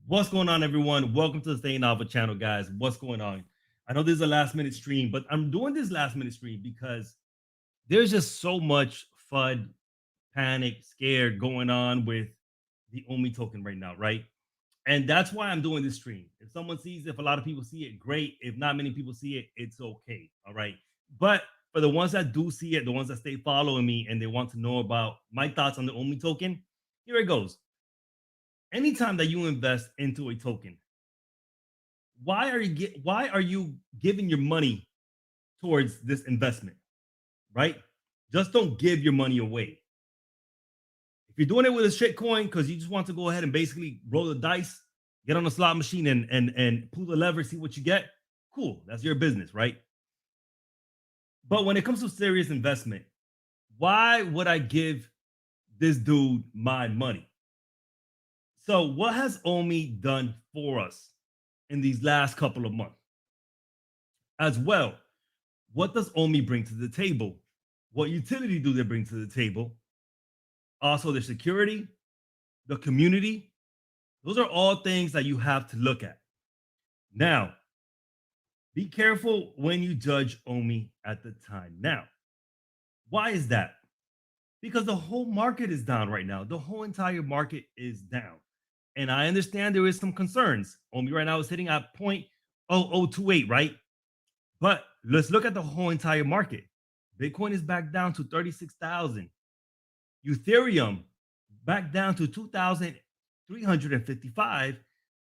What's going on, everyone? Welcome to the Stay Novel channel, guys. What's going on? I know this is a last minute stream, but I'm doing this last minute stream because there's just so much FUD, panic, scared going on with the Omi token right now, right? And that's why I'm doing this stream. If someone sees it, if a lot of people see it, great. If not many people see it, it's okay. All right. But for the ones that do see it, the ones that stay following me and they want to know about my thoughts on the Omi token, here it goes. Anytime that you invest into a token, why are you giving your money towards this investment, right? Just don't give your money away. If you're doing it with a shit coin because you just want to go ahead and basically roll the dice, get on a slot machine and pull the lever, see what you get, cool. That's your business, right? But when it comes to serious investment, why would I give this dude my money? So, what has Omi done for us in these last couple of months? As well, what does Omi bring to the table? What utility do they bring to the table? Also, the security, the community. Those are all things that you have to look at. Now, be careful when you judge Omi at the time. Now, why is that? Because the whole market is down right now. The whole entire market is down. And I understand there is some concerns. Omi right now is sitting at 0.0028, right? But let's look at the whole entire market. Bitcoin is back down to 36,000. Ethereum back down to 2,355.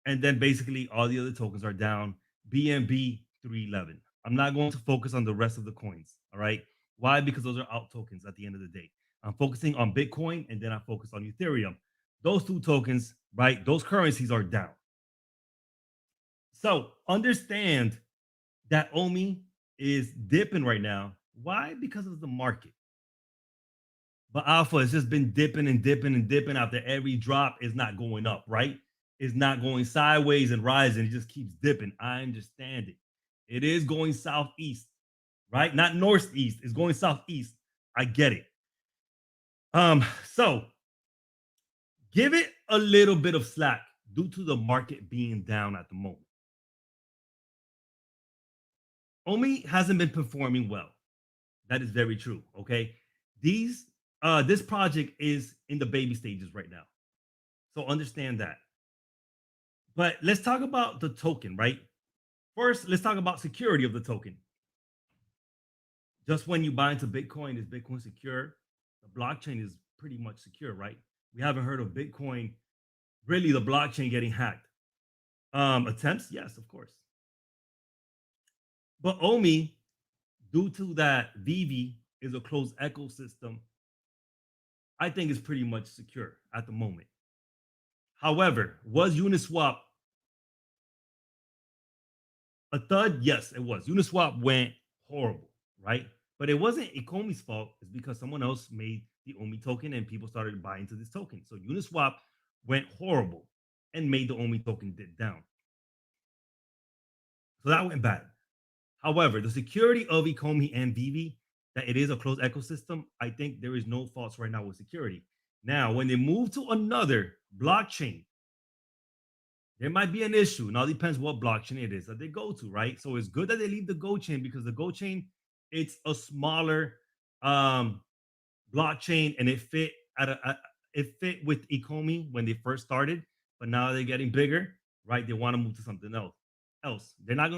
And then basically all the other tokens are down. BNB 311. I'm not going to focus on the rest of the coins. All right. Why? Because those are out tokens at the end of the day. I'm focusing on Bitcoin and then I focus on Ethereum. Those two tokens, right? Those currencies are down. So understand that Omi is dipping right now. Why? Because of the market. But Alpha has just been dipping and dipping and dipping after every drop is not going up, right? It's not going sideways and rising. It just keeps dipping. I understand it. It is going southeast, right? Not northeast. It's going southeast. I get it. So give it a little bit of slack due to the market being down at the moment. Omi hasn't been performing well. That is very true. Okay. This project is in the baby stages right now. So understand that. But let's talk about the token, right? First, let's talk about security of the token. Just when you buy into Bitcoin, is Bitcoin secure? The blockchain is pretty much secure, right? We haven't heard of Bitcoin, really the blockchain getting hacked. Attempts, yes, of course. But Omi, due to that VeVe is a closed ecosystem, I think it's pretty much secure at the moment. However, was Uniswap a thud? Yes, it was. Uniswap went horrible, right? But it wasn't Ecomi's fault. It's because someone else made the Omi token and people started buying into this token. So Uniswap went horrible and made the Omi token dip down. So that went bad. However, the security of Ecomi and VeVe, that it is a closed ecosystem, I think there is no faults right now with security. Now, when they move to another blockchain, there might be an issue. Now, it depends what blockchain it is that they go to, right? So it's good that they leave the Go chain because the Go chain, it's a smaller blockchain and it fit with Ecomi when they first started, but now they're getting bigger, right? They want to move to something else. They're not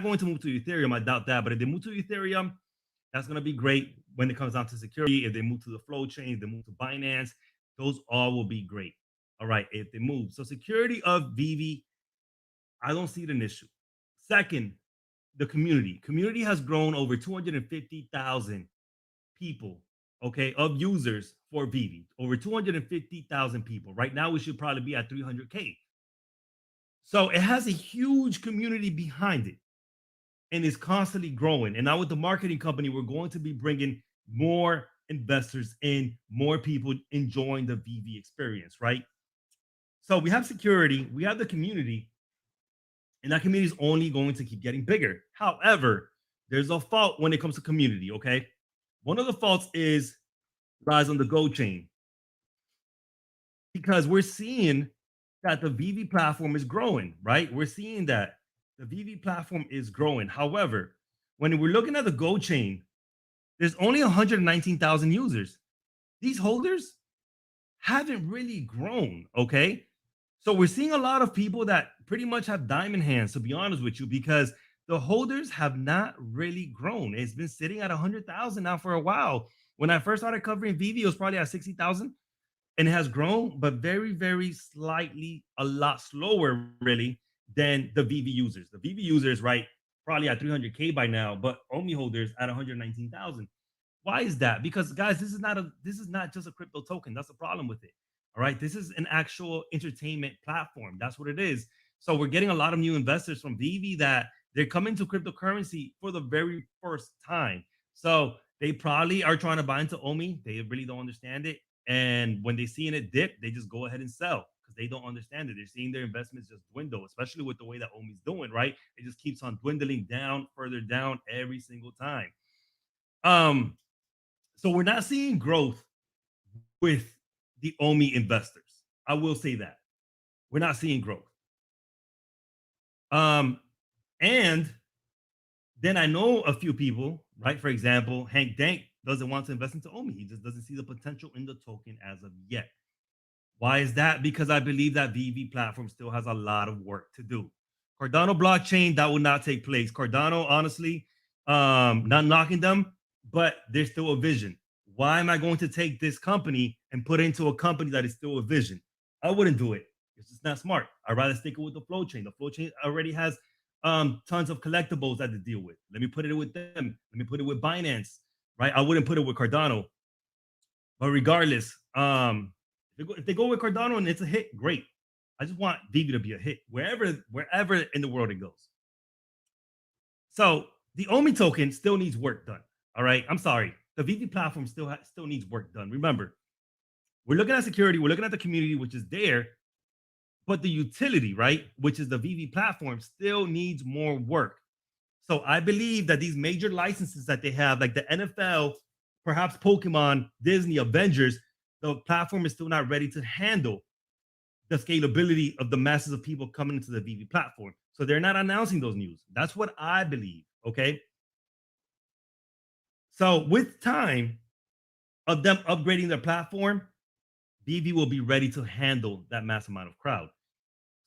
going to move to Ethereum. I doubt that, but if they move to Ethereum, that's going to be great when it comes down to security. If they move to the flow chain, if they move to Binance, those all will be great. All right, if they move. So security of VeVe, I don't see it an issue. Second, the community. Community has grown over 250,000 people, okay, of users for VeVe. Over 250,000 people. Right now, we should probably be at 300K. So it has a huge community behind it and is constantly growing. And now with the marketing company, we're going to be bringing more investors in, more people enjoying the VeVe experience, right? So we have security, we have the community, and that community is only going to keep getting bigger. However, there's a fault when it comes to community, okay? One of the faults is rise on the Go chain because we're seeing that the VV platform is growing, right? We're seeing that the VV platform is growing. However, when we're looking at the Go chain, there's only 119,000 users. These holders haven't really grown. Okay. So we're seeing a lot of people that pretty much have diamond hands, to be honest with you, because the holders have not really grown. It's been sitting at 100,000 now for a while. When I first started covering VV, it was probably at 60,000 and it has grown, but very, very slightly, a lot slower, really, than the VV users. The VV users, right, probably at 300K by now, but Omi holders at 119,000. Why is that? Because guys, this is not just a crypto token. That's the problem with it. All right, this is an actual entertainment platform. That's what it is. So we're getting a lot of new investors from VV that they're coming to cryptocurrency for the very first time. So they probably are trying to buy into Omi. They really don't understand it. And when they see it dip, they just go ahead and sell because they don't understand it. They're seeing their investments just dwindle, especially with the way that Omi's doing, right? It just keeps on dwindling down, further down every single time. Um, so we're not seeing growth with the Omi investors. I will say that. We're not seeing growth. Um, and then I know a few people, right? For example, Hank Dank doesn't want to invest into Omi. He just doesn't see the potential in the token as of yet. Why is that? Because I believe that VV platform still has a lot of work to do. Cardano blockchain, that will not take place. Cardano, honestly, not knocking them, but there's still a vision. Why am I going to take this company and put it into a company that is still a vision? I wouldn't do it. It's just not smart. I'd rather stick it with the flow chain. The flow chain already has tons of collectibles that to deal with. Let me put it with them. Let me put it with Binance, right? I wouldn't put it with Cardano. But regardless, if they go with Cardano and it's a hit, great. I just want VV to be a hit wherever in the world it goes. So the Omi token still needs work done. All right, I'm sorry. The VV platform still needs work done. Remember, we're looking at security, we're looking at the community, which is there, but the utility, right, which is the VV platform, still needs more work. So I believe that these major licenses that they have, like the NFL, perhaps Pokemon, Disney, Avengers, the platform is still not ready to handle the scalability of the masses of people coming into the VV platform. So they're not announcing those news. That's what I believe. Okay. So with time of them upgrading their platform, VV will be ready to handle that mass amount of crowd.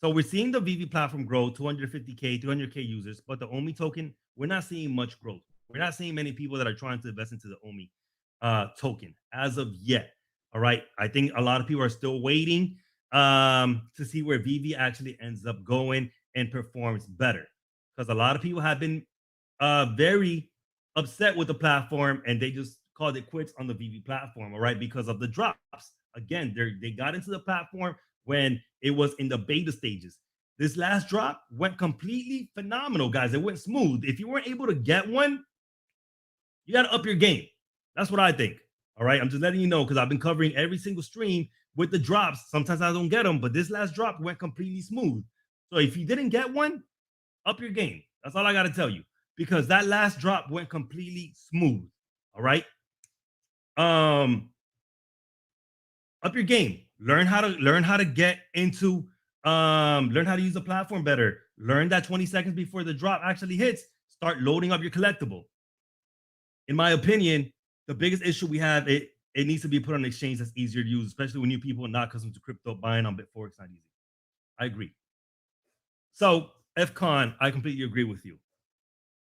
So we're seeing the VV platform grow 250K, 300K users, but the Omi token, we're not seeing much growth. We're not seeing many people that are trying to invest into the Omi token as of yet. All right. I think a lot of people are still waiting to see where VV actually ends up going and performs better. Because a lot of people have been very upset with the platform and they just called it quits on the VV platform. All right. Because of the drops. Again, they got into the platform when it was in the beta stages. This last drop went completely phenomenal, guys. It went smooth. If you weren't able to get one, you got to up your game. That's what I think. All right. I'm just letting you know because I've been covering every single stream with the drops. Sometimes I don't get them, but this last drop went completely smooth. So if you didn't get one, up your game. That's all I got to tell you because that last drop went completely smooth. All right. Up your game. Learn how to get into learn how to use the platform better. Learn that 20 seconds before the drop actually hits, start loading up your collectible. In my opinion, the biggest issue we have, it needs to be put on an exchange that's easier to use, especially when new people are not accustomed to crypto. Buying on Bit4 it's not easy. I agree. So FCon, I completely agree with you.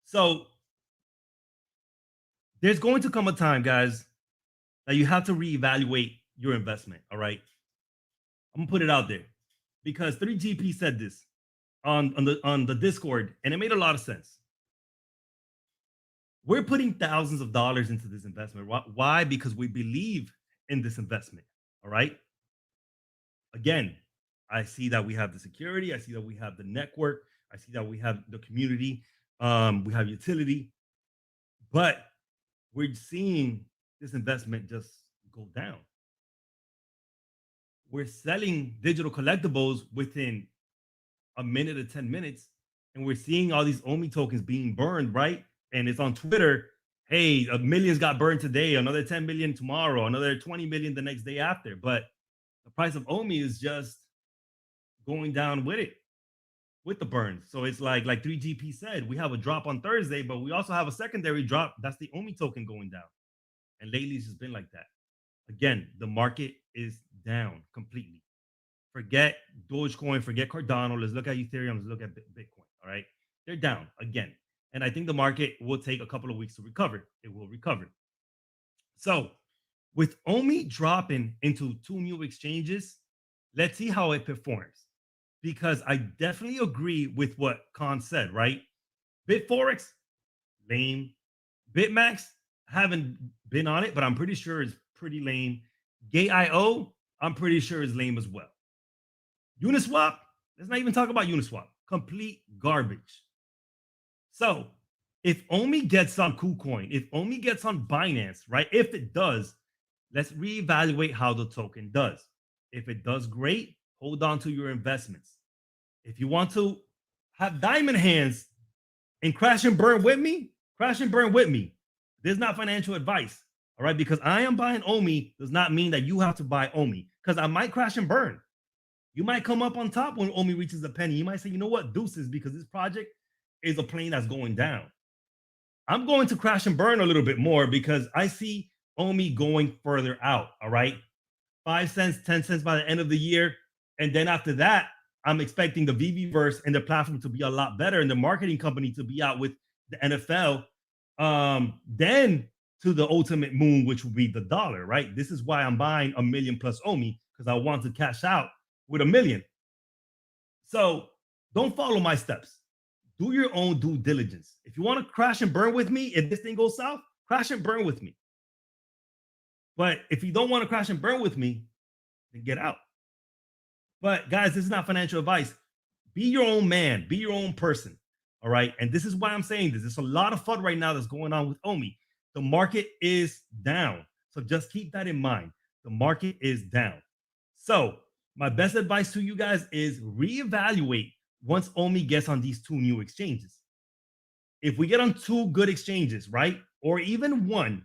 So there's going to come a time, guys, that you have to reevaluate your investment. All right. I'm gonna put it out there because 3GP said this on the Discord, and it made a lot of sense. We're putting thousands of dollars into this investment. Why? Because we believe in this investment. All right. Again, I see that we have the security. I see that we have the network. I see that we have the community. We have utility, but we're seeing this investment just go down. We're selling digital collectibles within a minute to 10 minutes, and we're seeing all these Omi tokens being burned, right? And it's on Twitter. Hey, a millions got burned today, another 10 million tomorrow, another 20 million the next day after. But the price of Omi is just going down with it, with the burns. So it's like 3GP said, we have a drop on Thursday, but we also have a secondary drop. That's the Omi token going down. And lately it's just been like that. Again, the market is down completely. Forget Dogecoin, forget Cardano. Let's look at Ethereum. Let's look at Bitcoin. All right. They're down again. And I think the market will take a couple of weeks to recover. It will recover. So with Omi dropping into two new exchanges, let's see how it performs. Because I definitely agree with what Khan said, right? BitForex, lame. BitMax, haven't been on it, but I'm pretty sure it's pretty lame. Gate.io, I'm pretty sure is lame as well. Uniswap, let's not even talk about Uniswap. Complete garbage. So if Omi gets on KuCoin, if Omi gets on Binance, right? If it does, let's reevaluate how the token does. If it does great, hold on to your investments. If you want to have diamond hands and crash and burn with me, crash and burn with me. This is not financial advice, all right? Because I am buying Omi does not mean that you have to buy Omi, because I might crash and burn. You might come up on top when Omi reaches a penny. You might say, you know what, deuces, because this project is a plane that's going down. I'm going to crash and burn a little bit more because I see Omi going further out, all right? 5 cents, 10 cents by the end of the year. And then after that, I'm expecting the Veverse and the platform to be a lot better and the marketing company to be out with the NFL. Then to the ultimate moon, which will be the dollar, right? This is why I'm buying $1 million plus Omi, because I want to cash out with $1 million. So don't follow my steps. Do your own due diligence. If you want to crash and burn with me, if this thing goes south, crash and burn with me. But if you don't want to crash and burn with me, then get out. But guys, this is not financial advice. Be your own man, be your own person. All right. And this is why I'm saying this. There's a lot of fun right now that's going on with Omi. The market is down. So just keep that in mind. The market is down. So my best advice to you guys is reevaluate once Omi gets on these two new exchanges. If we get on two good exchanges, right? Or even one,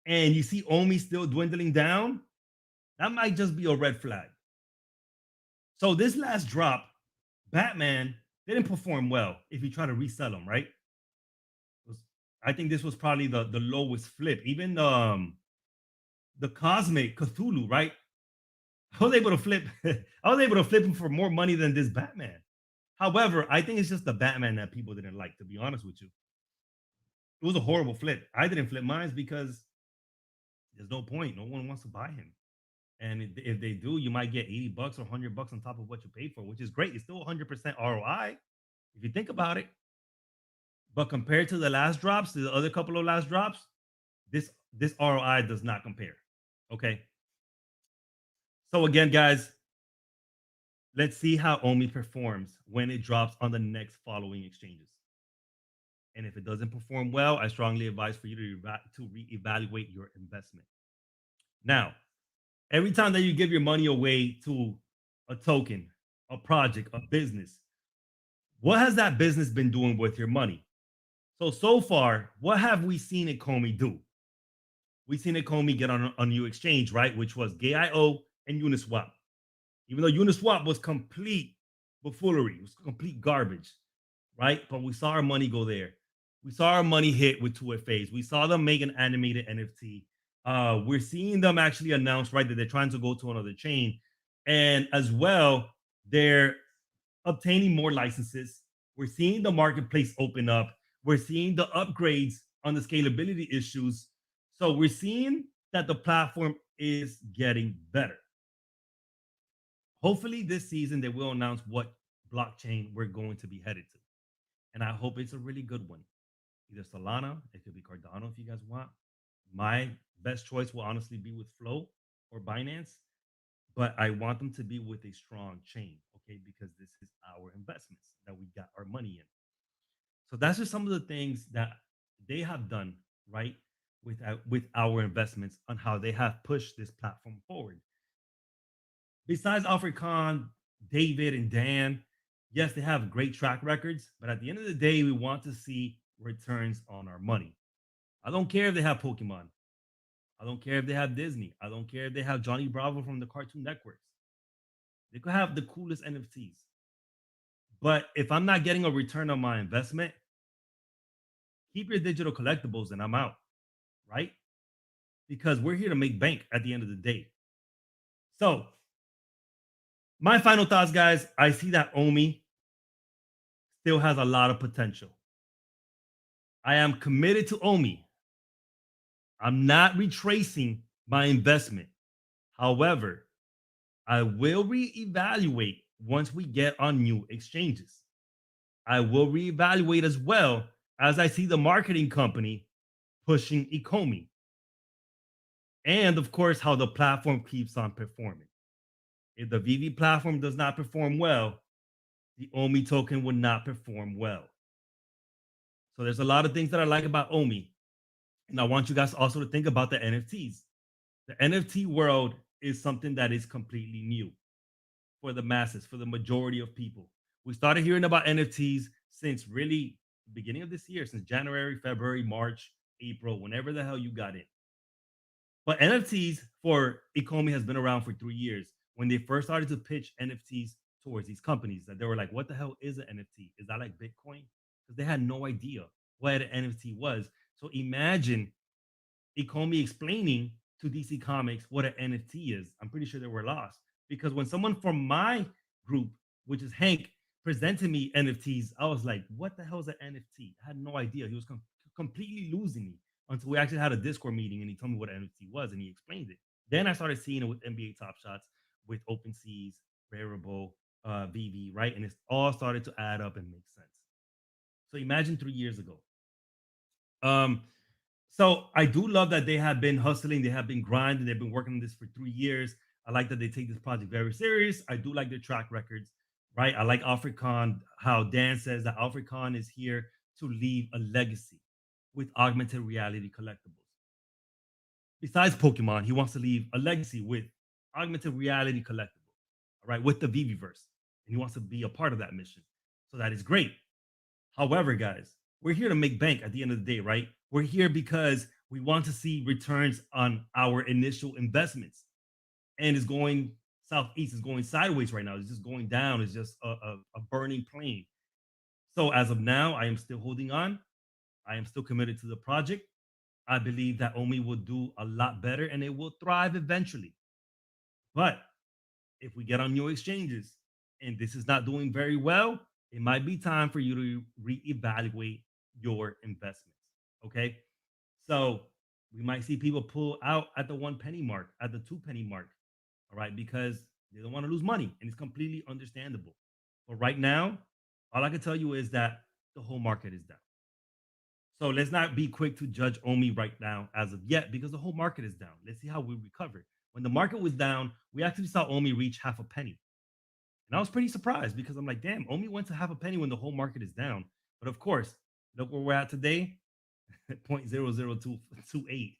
and you see Omi still dwindling down, that might just be a red flag. So this last drop, Batman didn't perform well if you try to resell them, right? I think this was probably the lowest flip. Even the Cosmic Cthulhu, right? I was able to flip. I was able to flip him for more money than this Batman. However, I think it's just the Batman that people didn't like. To be honest with you, it was a horrible flip. I didn't flip mine because there's no point. No one wants to buy him. And if they do, you might get $80 or $100 on top of what you paid for, which is great. It's still 100% ROI if you think about it. But compared to the last drops, to the other couple of last drops, this ROI does not compare. Okay. So again, guys, let's see how Omi performs when it drops on the next following exchanges. And if it doesn't perform well, I strongly advise for you to reevaluate your investment. Now, every time that you give your money away to a token, a project, a business, what has that business been doing with your money? So far, what have we seen Ecomi do? We've seen Ecomi get on a new exchange, right? Which was Gate.io and Uniswap. Even though Uniswap was complete buffoonery, it was complete garbage, right? But we saw our money go there. We saw our money hit with 2FAs. We saw them make an animated NFT. We're seeing them actually announce, right, that they're trying to go to another chain. And as well, they're obtaining more licenses. We're seeing the marketplace open up. We're seeing the upgrades on the scalability issues. So we're seeing that the platform is getting better. Hopefully this season they will announce what blockchain we're going to be headed to. And I hope it's a really good one. Either Solana, it could be Cardano if you guys want. My best choice will honestly be with Flow or Binance, but I want them to be with a strong chain, okay? Because this is our investments that we got our money in. So that's just some of the things that they have done, right, with our investments on how they have pushed this platform forward. Besides Alfred Khan, David, and Dan, yes, they have great track records, but at the end of the day, we want to see returns on our money. I don't care if they have Pokemon. I don't care if they have Disney. I don't care if they have Johnny Bravo from the Cartoon Networks. They could have the coolest NFTs. But if I'm not getting a return on my investment, keep your digital collectibles and I'm out, right? Because we're here to make bank at the end of the day. So, my final thoughts, guys, I see that Omi still has a lot of potential. I am committed to Omi. I'm not retracing my investment. However, I will reevaluate once we get on new exchanges. I will reevaluate as well as I see the marketing company pushing Ecomi. And of course, how the platform keeps on performing. If the VeVe platform does not perform well, the Omi token would not perform well. So there's a lot of things that I like about Omi. And I want you guys also to think about the NFTs. The NFT world is something that is completely new for the masses, for the majority of people. We started hearing about NFTs since really the beginning of this year, since January, February, March, April, whenever the hell you got in. But NFTs for Ecomi has been around for 3 years. When they first started to pitch NFTs towards these companies, that they were like, "What the hell is an NFT? Is that like Bitcoin?" Because they had no idea what an NFT was. So imagine Ecomi explaining to DC Comics what an NFT is. I'm pretty sure they were lost because when someone from my group, which is Hank, presented me NFTs, I was like, "What the hell is an NFT?" I had no idea. He was completely losing me until we actually had a Discord meeting and he told me what an NFT was and he explained it. Then I started seeing it with NBA Top Shots, with OpenSeas, Variable, VeVe, right? And it's all started to add up and make sense. So imagine 3 years ago. Um, so I do love that they have been hustling, they have been grinding, they've been working on this for 3 years. I like that they take this project very serious. I do like their track records, right? I like Alfred Khan, how Dan says that Alfred Khan is here to leave a legacy with augmented reality collectibles. Besides Pokemon, he wants to leave a legacy with augmented reality collectibles, all right, with the Veverse. And he wants to be a part of that mission. So that is great. However, guys, we're here to make bank at the end of the day, right? We're here because we want to see returns on our initial investments. And it's going southeast, it's going sideways right now. It's just going down. It's just a burning plane. So as of now, I am still holding on. I am still committed to the project. I believe that Omi will do a lot better and it will thrive eventually. But if we get on new exchanges and this is not doing very well, it might be time for you to reevaluate your investments. Okay. So we might see people pull out at the 1 penny mark, at the 2 penny mark. All right. Because they don't want to lose money and it's completely understandable. But right now, all I can tell you is that the whole market is down. So let's not be quick to judge Omi right now as of yet because the whole market is down. Let's see how we recover. When the market was down, we actually saw Omi reach half a penny. And I was pretty surprised because I'm like, damn, Omi went to half a penny when the whole market is down. But of course, look where we're at today, 0.00228.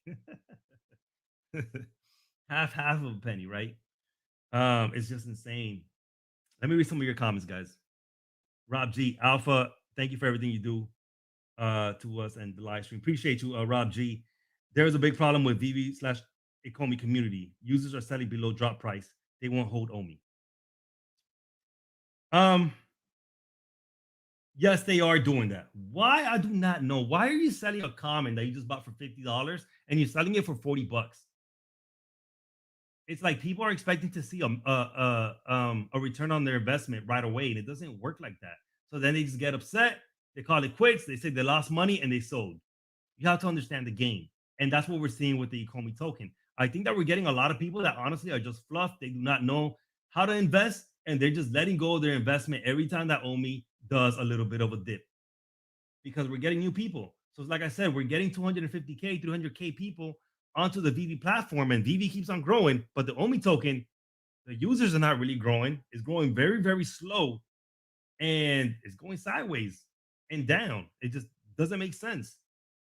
half of a penny, right? It's just insane. Let me read some of your comments, guys. Rob G, Alpha, thank you for everything you do to us and the live stream. Appreciate you, Rob G. There is a big problem with VeVe slash Ecomi community. Users are selling below drop price. They won't hold Omi. Yes, they are doing that. Why? I do not know. Why are you selling a common that you just bought for $50 and you're selling it for $40? It's like people are expecting to see a return on their investment right away, and it doesn't work like that. So then they just get upset. They call it quits. They say they lost money and they sold. You have to understand the game, and that's what we're seeing with the Ecomi token. I think that we're getting a lot of people that honestly are just fluff. They do not know how to invest, and they're just letting go of their investment every time that Omi does a little bit of a dip because we're getting new people. So it's like I said, we're getting 250K, 300K people onto the VeVe platform, and VeVe keeps on growing. But the Omi token, the users are not really growing. It's growing very, very slow, and it's going sideways and down. It just doesn't make sense.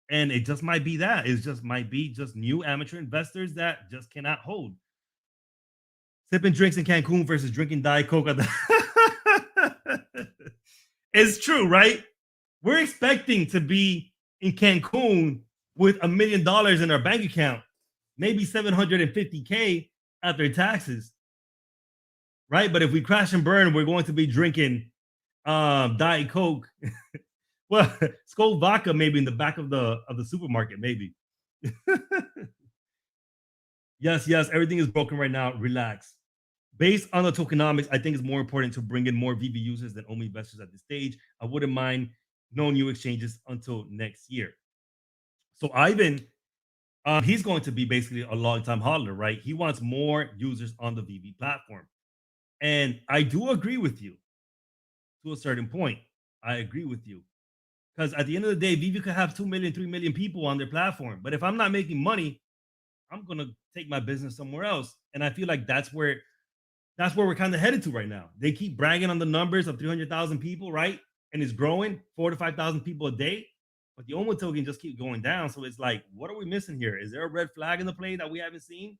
And it just might be that. It just might be just new amateur investors that just cannot hold. Sipping drinks in Cancun versus drinking Diet Coke. It's true, right? We're expecting to be in Cancun with $1 million in our bank account, maybe 750K after taxes. right? But if we crash and burn, we're going to be drinking Diet Coke. Well, Skull vodka maybe in the back of the supermarket, maybe. Yes, yes, everything is broken right now. Relax. Based on the tokenomics, I think it's more important to bring in more VV users than Omi investors at this stage. I wouldn't mind no new exchanges until next year. So Ivan, he's going to be basically a long time hodler, right? He wants more users on the VV platform. And I do agree with you to a certain point. I agree with you. Because at the end of the day, VV could have 2 million, 3 million people on their platform. But if I'm not making money, I'm gonna take my business somewhere else. And I feel like that's where we're kind of headed to right now. They keep bragging on the numbers of 300,000 people, right? And it's growing 4 to 5,000 people a day. But the OMO token just keep going down. So it's like, what are we missing here? Is there a red flag in the play that we haven't seen?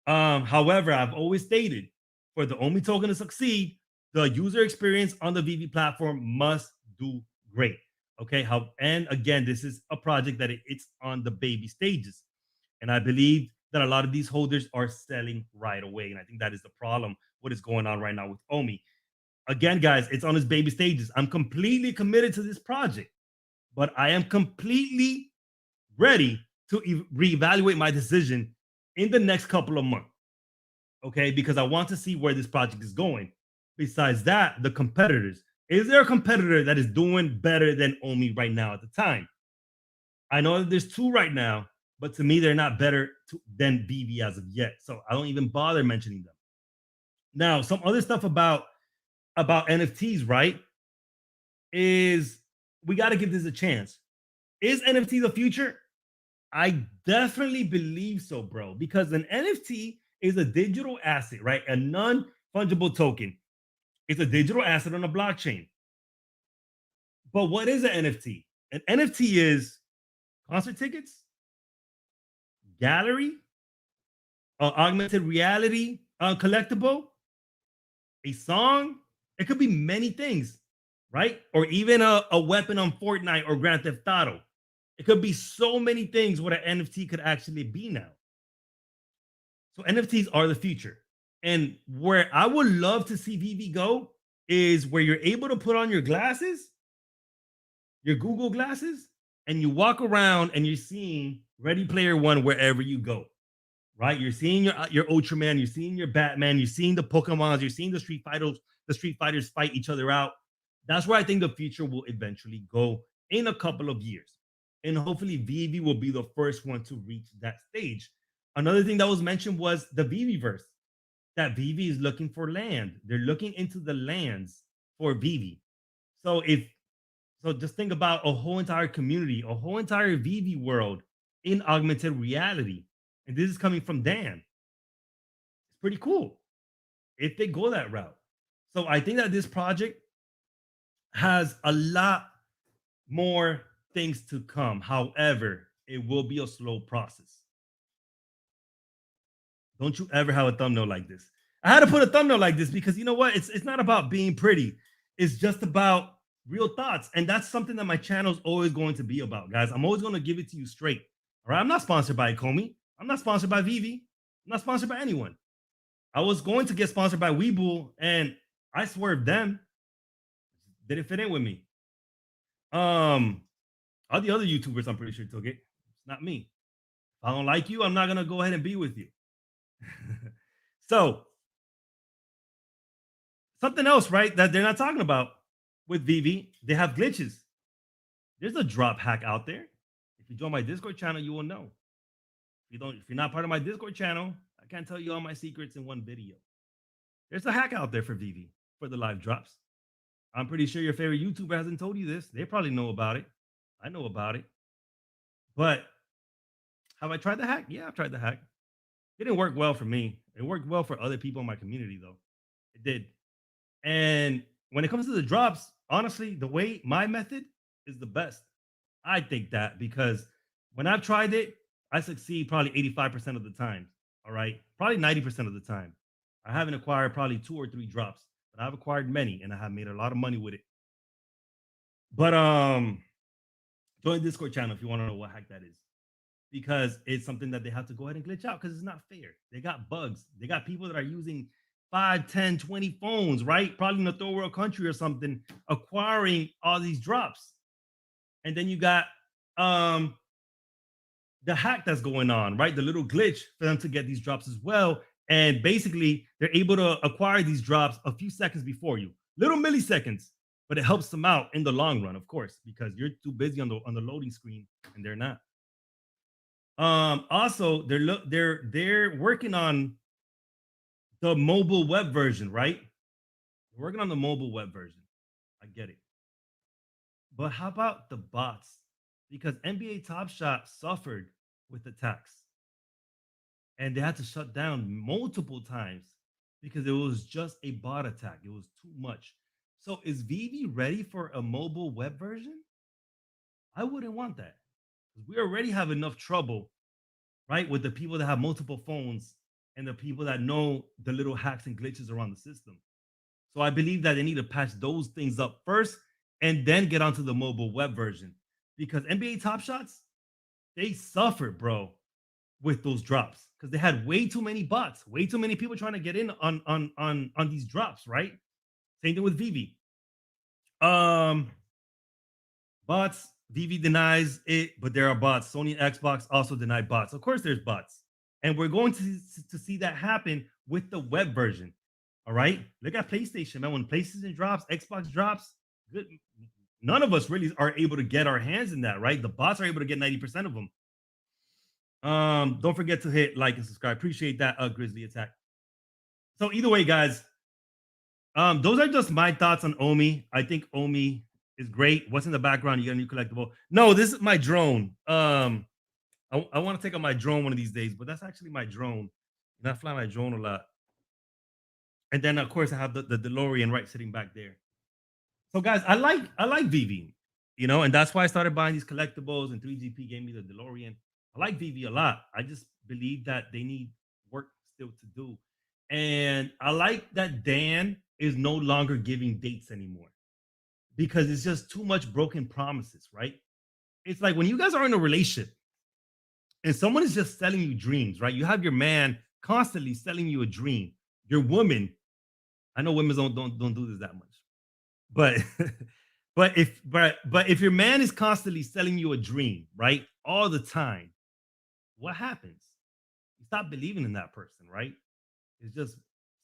However, I've always stated for the OMI token to succeed, the user experience on the VV platform must do great. Okay. And again, this is a project that it's on the baby stages. And I believe that a lot of these holders are selling right away. And I think that is the problem, what is going on right now with Omi. Again, guys, it's on its baby stages. I'm completely committed to this project, but I am completely ready to reevaluate my decision in the next couple of months. Okay, because I want to see where this project is going. Besides that, the competitors. Is there a competitor that is doing better than Omi right now at the time? I know that there's two right now, but to me, they're not better than VV as of yet. So I don't even bother mentioning them. Now, some other stuff about NFTs, right? Is we got to give this a chance. Is NFT the future? I definitely believe so, bro, because an NFT is a digital asset, right? A non fungible token. It's a digital asset on a blockchain. But what is an NFT? An NFT is concert tickets, gallery, augmented reality collectible, a song. It could be many things, right? Or even a weapon on Fortnite or Grand Theft Auto. It could be so many things what an NFT could actually be now. So NFTs are the future. And where I would love to see VV go is where you're able to put on your glasses, your Google glasses, and you walk around and you're seeing Ready Player One wherever you go. Right? You're seeing your Ultraman, you're seeing your Batman, you're seeing the Pokemons, you're seeing the Street Fighters fight each other out. That's where I think the future will eventually go in a couple of years. And hopefully VV will be the first one to reach that stage. Another thing that was mentioned was the Veverse. That VV is looking for land. They're looking into the lands for VV. So just think about a whole entire community, a whole entire VV world in augmented reality. And this is coming from Dan. It's pretty cool if they go that route. So I think that this project has a lot more things to come. However, it will be a slow process. Don't you ever have a thumbnail like this. I had to put a thumbnail like this because you know what? It's not about being pretty. It's just about real thoughts. And that's something that my channel is always going to be about, guys. I'm always going to give it to you straight. All right. I'm not sponsored by Ecomi. I'm not sponsored by VV. I'm not sponsored by anyone. I was going to get sponsored by Webull and I swerved them. Didn't fit in with me. All the other YouTubers, I'm pretty sure took it. It's not me. If I don't like you, I'm not gonna go ahead and be with you. So something else, right? That they're not talking about with VV, they have glitches. There's a drop hack out there. If you join my Discord channel, you will know. If you're not part of my Discord channel, I can't tell you all my secrets in one video. There's a hack out there for VV for the live drops. I'm pretty sure your favorite YouTuber hasn't told you this. They probably know about it. I know about it. But have I tried the hack? Yeah, I've tried the hack. It didn't work well for me. It worked well for other people in my community, though. It did. And when it comes to the drops, honestly, the way my method is the best. I think that because when I've tried it, I succeed probably 85% of the time. All right. Probably 90% of the time. I haven't acquired probably 2 or 3 drops, but I've acquired many and I have made a lot of money with it. But join the Discord channel if you want to know what hack that is. Because it's something that they have to go ahead and glitch out because it's not fair. They got bugs. They got people that are using 5, 10, 20 phones, right? Probably in a third world country or something, acquiring all these drops. And then you got um the hack that's going on, right? The little glitch for them to get these drops as well. And basically, they're able to acquire these drops a few seconds before you, little milliseconds, but it helps them out in the long run, of course, because you're too busy on the loading screen and they're not. Also, they're working on the mobile web version, right? They're working on the mobile web version. I get it. But how about the bots? Because NBA Top Shot suffered with attacks and they had to shut down multiple times because it was just a bot attack. It was too much. So is VeVe ready for a mobile web version? I wouldn't want that. We already have enough trouble, right, with the people that have multiple phones and the people that know the little hacks and glitches around the system. So I believe that they need to patch those things up first and then get onto the mobile web version because NBA Top Shots, they suffered, bro, with those drops because they had way too many bots, way too many people trying to get in on these drops, right? Same thing with VeVe. Um, bots, VeVe denies it, but there are bots. Sony and Xbox also deny bots. Of course, there's bots, and we're going to see that happen with the web version. All right, look at PlayStation, man. When PlayStation drops, Xbox drops, good. None of us really are able to get our hands in that, right? The bots are able to get 90% of them. Don't forget to hit like and subscribe. Appreciate that, Grizzly Attack. So either way, guys, those are just my thoughts on Omi. I think Omi is great. What's in the background? You got a new collectible? No, this is my drone. I want to take out my drone one of these days, but that's actually my drone. And I fly my drone a lot. And then of course I have the DeLorean right sitting back there. So guys, I like VeVe, and that's why I started buying these collectibles. And 3GP gave me the DeLorean. I like VeVe a lot. I just believe that they need work still to do, and I like that Dan is no longer giving dates anymore because it's just too much broken promises, right? It's like when you guys are in a relationship and someone is just selling you dreams, right? You have your man constantly selling you a dream. Your woman, I know women don't do this that much, but but if your man is constantly selling you a dream, right, all the time, what happens? You stop believing in that person, right? It's just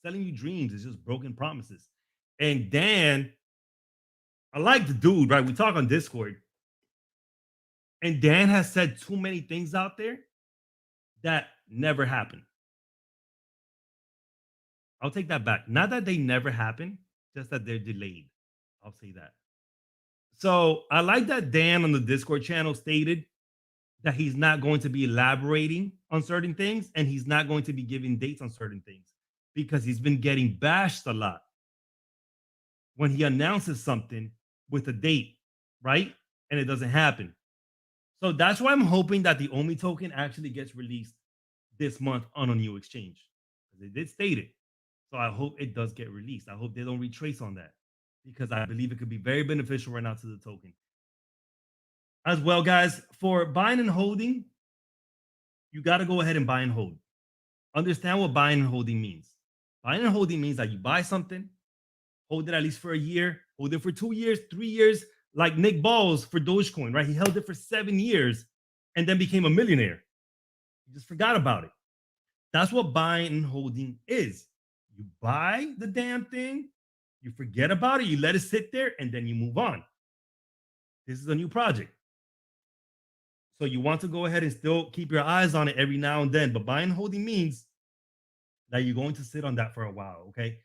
selling you dreams. It's just broken promises. And Dan, I like the dude, right? We talk on Discord, and Dan has said too many things out there that never happened. I'll take that back. Not that they never happen, just that they're delayed. I'll say that. So I like that Dan on the Discord channel stated that he's not going to be elaborating on certain things and he's not going to be giving dates on certain things because he's been getting bashed a lot when he announces something with a date, right? And it doesn't happen. So that's why I'm hoping that the Omi token actually gets released this month on a new exchange. They did state it. So I hope it does get released. I hope they don't retrace on that because I believe it could be very beneficial right now to the token. As well, guys, for buying and holding, you got to go ahead and buy and hold. Understand what buying and holding means. Buying and holding means that you buy something, hold it at least for a year, hold it for 2 years, 3 years, like Nick Balls for Dogecoin, right? He held it for 7 years and then became a millionaire. You just forgot about it. That's what buying and holding is. You buy the damn thing, you forget about it, you let it sit there, and then you move on. This is a new project. So you want to go ahead and still keep your eyes on it every now and then. But buying and holding means that you're going to sit on that for a while. Okay.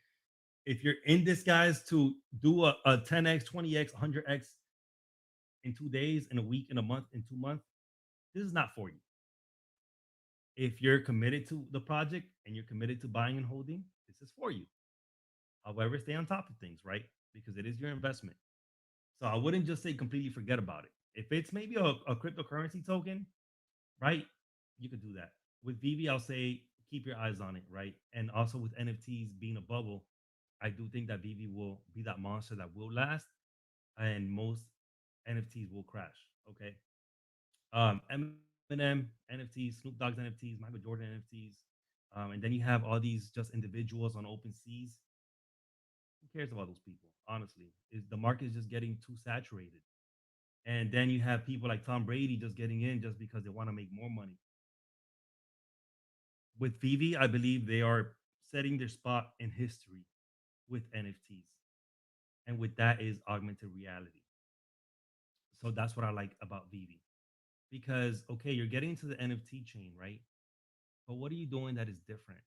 If you're in this, guys, to do a 10x, 20x, 100x in 2 days, in a week, in a month, in 2 months, this is not for you. If you're committed to the project and you're committed to buying and holding, this is for you. However, stay on top of things, right? Because it is your investment. So I wouldn't just say completely forget about it. If it's maybe a cryptocurrency token, right? You could do that. With VeVe, I'll say keep your eyes on it, right? And also with NFTs being a bubble, I do think that VeVe will be that monster that will last, and most NFTs will crash. Okay. Eminem NFTs, Snoop Dogg's NFTs, Michael Jordan NFTs, And then you have all these just individuals on open seas. Who cares about those people? Honestly, the market is just getting too saturated. And then you have people like Tom Brady just getting in just because they want to make more money. With VeVe, I believe they are setting their spot in history with NFTs. And with that is augmented reality. So that's what I like about VeVe. Because okay, you're getting into the NFT chain, right? But what are you doing that is different?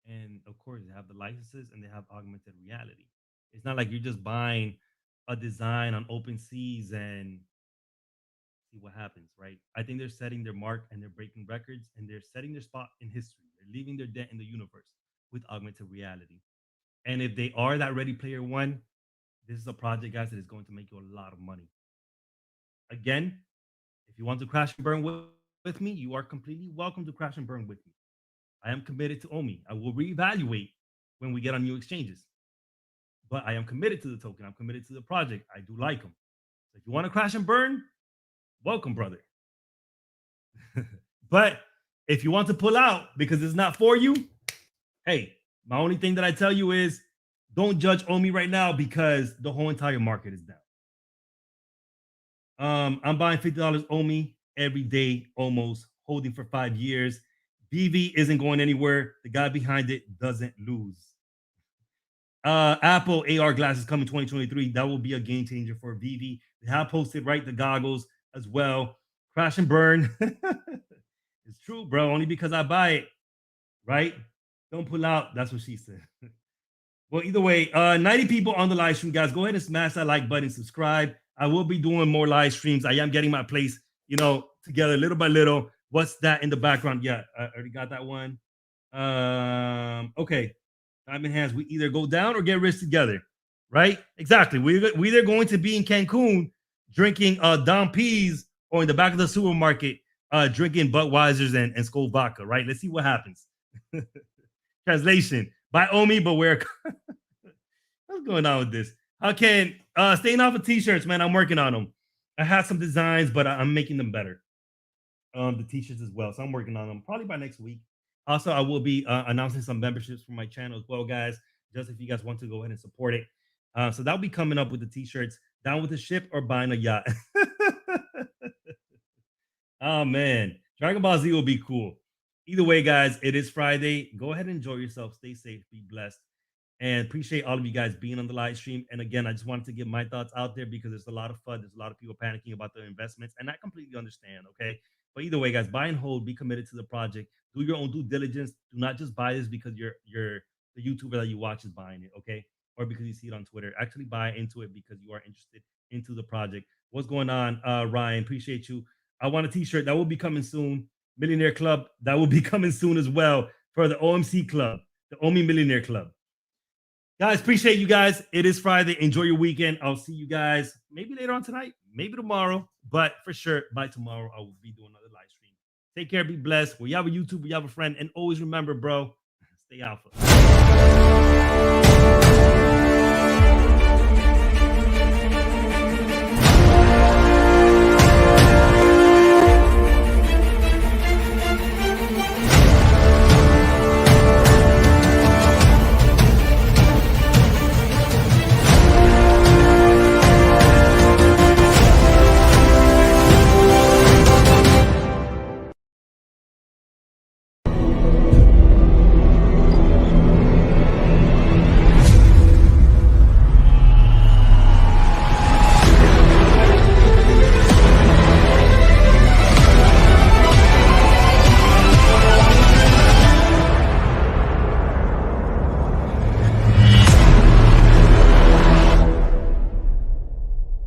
And of course, they have the licenses and they have augmented reality. It's not like you're just buying a design on open seas and see what happens, right? I think they're setting their mark and they're breaking records and they're setting their spot in history. They're leaving their dent in the universe with augmented reality. And if they are that Ready Player One, this is a project, guys, that is going to make you a lot of money. Again, if you want to crash and burn with me, you are completely welcome to crash and burn with me. I am committed to Omi. I will reevaluate when we get on new exchanges. But I am committed to the token. I'm committed to the project. I do like them. So if you want to crash and burn, welcome, brother. But if you want to pull out because it's not for you, hey, my only thing that I tell you is don't judge Omi right now because the whole entire market is down. I'm buying $50 Omi every day, almost holding for 5 years. VeVe isn't going anywhere. The guy behind it doesn't lose. Apple AR glasses coming 2023. That will be a game changer for VeVe. They have posted right the goggles as well. Crash and burn. It's true, bro. Only because I buy it, right? Don't pull out. That's what she said. Well, either way, 90 people on the live stream, guys. Go ahead and smash that like button, subscribe. I will be doing more live streams. I am getting my place, together little by little. What's that in the background? Yeah, I already got that one. Okay. Diamond hands, we either go down or get rich together, right? Exactly. We're either going to be in Cancun drinking Dom P's or in the back of the supermarket drinking Budweisers and Skol vodka, right? Let's see what happens. Translation, buy Omi, but wear. What's going on with this? Okay, staying off of t-shirts, man. I'm working on them. I have some designs, but I'm making them better. The t-shirts as well. So I'm working on them probably by next week. Also, I will be announcing some memberships for my channel as well, guys. Just if you guys want to go ahead and support it. So that'll be coming up with the t-shirts. Down with the ship or buying a yacht. Oh man, Dragon Ball Z will be cool. Either way, guys, it is Friday. Go ahead and enjoy yourself. Stay safe. Be blessed. And appreciate all of you guys being on the live stream. And again, I just wanted to get my thoughts out there because there's a lot of fun. There's a lot of people panicking about their investments, and I completely understand. Okay, but either way, guys, buy and hold. Be committed to the project. Do your own due diligence. Do not just buy this because you're the YouTuber that you watch is buying it. Okay, or because you see it on Twitter. Actually, buy into it because you are interested into the project. What's going on, Ryan? Appreciate you. I want a T-shirt that will be coming soon. Millionaire Club that will be coming soon as well for the OMC Club, the Omi Millionaire Club. Guys, appreciate you guys. It is Friday. Enjoy your weekend. I'll see you guys maybe later on tonight, maybe tomorrow, but for sure by tomorrow I will be doing another live stream. Take care. Be blessed. Well, you have a YouTube, you have a friend, and always remember, bro, stay alpha.